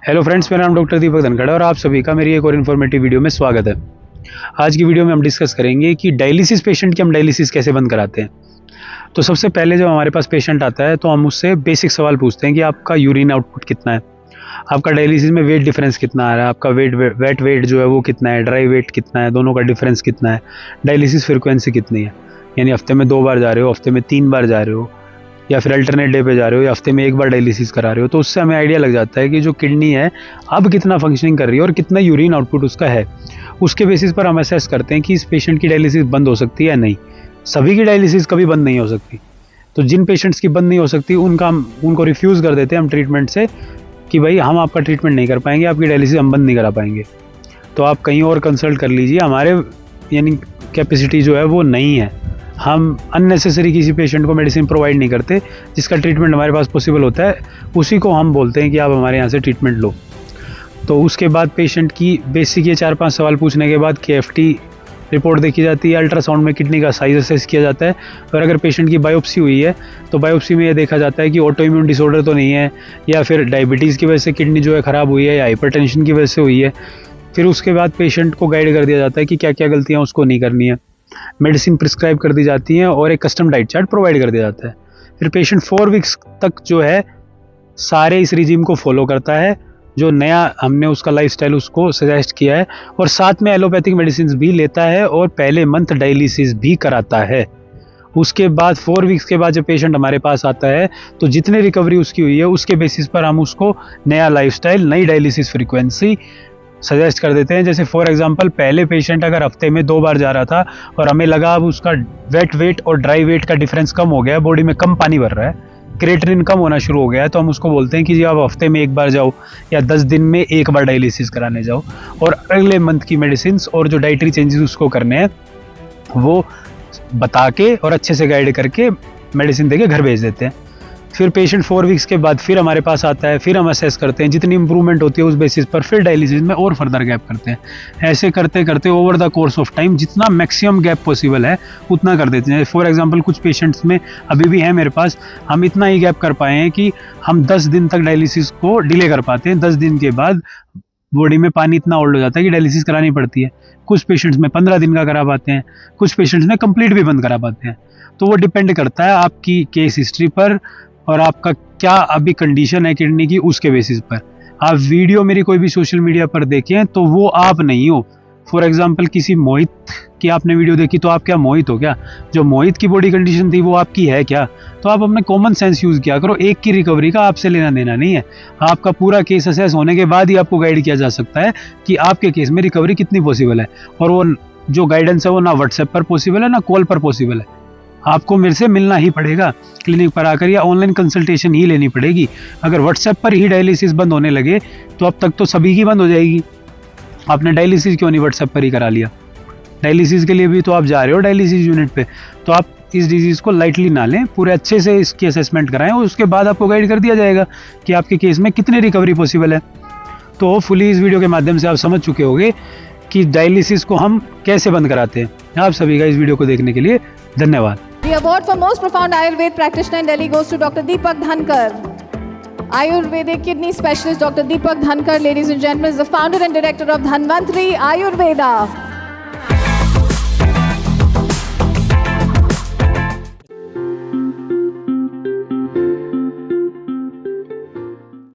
Hello friends, मेरा नाम doctor दीपक धनखड़ है और आप सभी का मेरी एक और इन्फॉर्मेटिव वीडियो में स्वागत है। आज की वीडियो में हम डिस्कस करेंगे कि डायलिसिस पेशेंट की हम डायलिसिस कैसे बंद कराते हैं। तो सबसे पहले जब हमारे पास पेशेंट आता है तो हम उससे बेसिक सवाल पूछते हैं कि आपका यूरिन आउटपुट कितना है, आपका डायलिसिस में वेट डिफरेंस कितना आ रहा है, आपका वेट वेट जो है वो कितना है, ड्राई वेट कितना है, दोनों का डिफरेंस कितना है, डायलिसिस फ्रिक्वेंसी कितनी है, यानी हफ्ते में 2 बार जा रहे हो, हफ्ते में 3 बार जा रहे हो, या फिर अल्टरनेट डे पे जा रहे हो, या हफ्ते में 1 बार डायलिसिस करा रहे हो। तो उससे हमें आइडिया लग जाता है कि जो किडनी है अब कितना फंक्शनिंग कर रही है और कितना यूरिन आउटपुट उसका है। उसके बेसिस पर हम असेस करते हैं कि इस पेशेंट की डायलिसिस बंद हो सकती है या नहीं। सभी की डायलिसिस कभी बंद नहीं हो सकती, तो जिन पेशेंट्स की बंद नहीं हो सकती उनको रिफ्यूज़ कर देते हैं हम ट्रीटमेंट से कि भाई हम आपका ट्रीटमेंट नहीं कर पाएंगे, आपकी डायलिसिस हम बंद नहीं करा पाएंगे, तो आप कहीं और कंसल्ट कर लीजिए। हमारे यानी कैपेसिटी जो है वो नहीं है, हम अननेसेसरी किसी पेशेंट को मेडिसिन प्रोवाइड नहीं करते। जिसका ट्रीटमेंट हमारे पास पॉसिबल होता है उसी को हम बोलते हैं कि आप हमारे यहाँ से ट्रीटमेंट लो। तो उसके बाद पेशेंट की बेसिक ये 4-5 सवाल पूछने के बाद KFT रिपोर्ट देखी जाती है, अल्ट्रासाउंड में किडनी का साइज असेस किया जाता है, और अगर पेशेंट की बायोप्सी हुई है तो बायोप्सी में ये देखा जाता है कि ऑटो इम्यून डिसऑर्डर तो नहीं है, या फिर डायबिटीज़ की वजह से किडनी जो है ख़राब हुई है, या हाइपरटेंशन की वजह से हुई है। फिर उसके बाद पेशेंट को गाइड कर दिया जाता है कि क्या क्या गलतियाँ उसको नहीं करनी है, मेडिसिन प्रिस्क्राइब कर दी जाती हैं और एक कस्टम डाइट चार्ट प्रोवाइड कर दिया जाता है। फिर पेशेंट 4 वीक्स तक जो है सारे इस रिजीम को फॉलो करता है जो नया हमने उसका लाइफस्टाइल उसको सजेस्ट किया है, और साथ में एलोपैथिक मेडिसिन भी लेता है और पहले मंथ डायलिसिस भी कराता है। उसके बाद 4 वीक्स के बाद जब पेशेंट हमारे पास आता है तो जितने रिकवरी उसकी हुई है उसके बेसिस पर हम उसको नया लाइफस्टाइल, नई डायलिसिस फ्रीक्वेंसी सजेस्ट कर देते हैं। जैसे फॉर एग्जांपल पहले पेशेंट अगर हफ्ते में 2 बार जा रहा था और हमें लगा अब उसका वेट वेट और ड्राई वेट का डिफरेंस कम हो गया, बॉडी में कम पानी भर रहा है, क्रिएटिनिन कम होना शुरू हो गया है, तो हम उसको बोलते हैं कि जी आप हफ्ते में 1 बार जाओ या 10 दिन में 1 बार डायलिसिस कराने जाओ, और अगले मंथ की मेडिसिन और जो डाइटरी चेंजेस उसको करने हैं वो बता के और अच्छे से गाइड करके मेडिसिन देके घर भेज देते हैं। फिर पेशेंट 4 वीक्स के बाद फिर हमारे पास आता है, फिर हम असेस करते हैं, जितनी इंप्रूवमेंट होती है उस बेसिस पर फिर डायलिसिस में और फर्दर गैप करते हैं। ऐसे करते करते over the course of time जितना मैक्सिमम गैप पॉसिबल है उतना कर देते हैं। फॉर एग्जांपल कुछ पेशेंट्स में अभी भी है मेरे पास, हम इतना ही गैप कर पाए हैं कि हम 10 दिन तक डायलिसिस को डिले कर पाते हैं। 10 दिन के बाद बॉडी में पानी इतना ओल्ड हो जाता है कि डायलिसिस करानी पड़ती है। कुछ पेशेंट्स में 15 दिन का करा पाते हैं, कुछ पेशेंट्स में कंप्लीट भी बंद करा पाते हैं। तो वो डिपेंड करता है आपकी केस हिस्ट्री पर और आपका क्या अभी कंडीशन है किडनी की, उसके बेसिस पर। आप वीडियो मेरी कोई भी सोशल मीडिया पर देखें तो वो आप नहीं हो। फॉर एग्जांपल किसी मोहित की आपने वीडियो देखी तो आप क्या मोहित हो क्या? जो मोहित की बॉडी कंडीशन थी वो आपकी है क्या? तो आप अपने कॉमन सेंस यूज़ किया करो। एक की रिकवरी का आपसे लेना देना नहीं है। आपका पूरा केस असेस होने के बाद ही आपको गाइड किया जा सकता है कि आपके केस में रिकवरी कितनी पॉसिबल है, और वो जो गाइडेंस है वो ना व्हाट्सएप पर पॉसिबल है ना कॉल पर पॉसिबल है। आपको मेरे से मिलना ही पड़ेगा क्लिनिक पर आकर, या ऑनलाइन कंसल्टेशन ही लेनी पड़ेगी। अगर व्हाट्सएप पर ही डायलिसिस बंद होने लगे तो अब तक तो सभी की बंद हो जाएगी। आपने डायलिसिस क्यों नहीं व्हाट्सएप पर ही करा लिया? डायलिसिस के लिए भी तो आप जा रहे हो डायलिसिस यूनिट पे। तो आप इस डिजीज़ को लाइटली ना लें, पूरे अच्छे से इसकी असेसमेंट कराएं और उसके बाद आपको गाइड कर दिया जाएगा कि आपके केस में कितनी रिकवरी पॉसिबल है। तो होपफुली इस वीडियो के माध्यम से आप समझ चुके होंगे कि डायलिसिस को हम कैसे बंद कराते हैं। आप सभी का इस वीडियो को देखने के लिए धन्यवाद। The award for most profound Ayurveda practitioner in Delhi goes to Dr. Deepak Dhankar. Ayurvedic kidney specialist Dr. Deepak Dhankar, ladies and gentlemen, is the founder and director of Dhanvantri Ayurveda.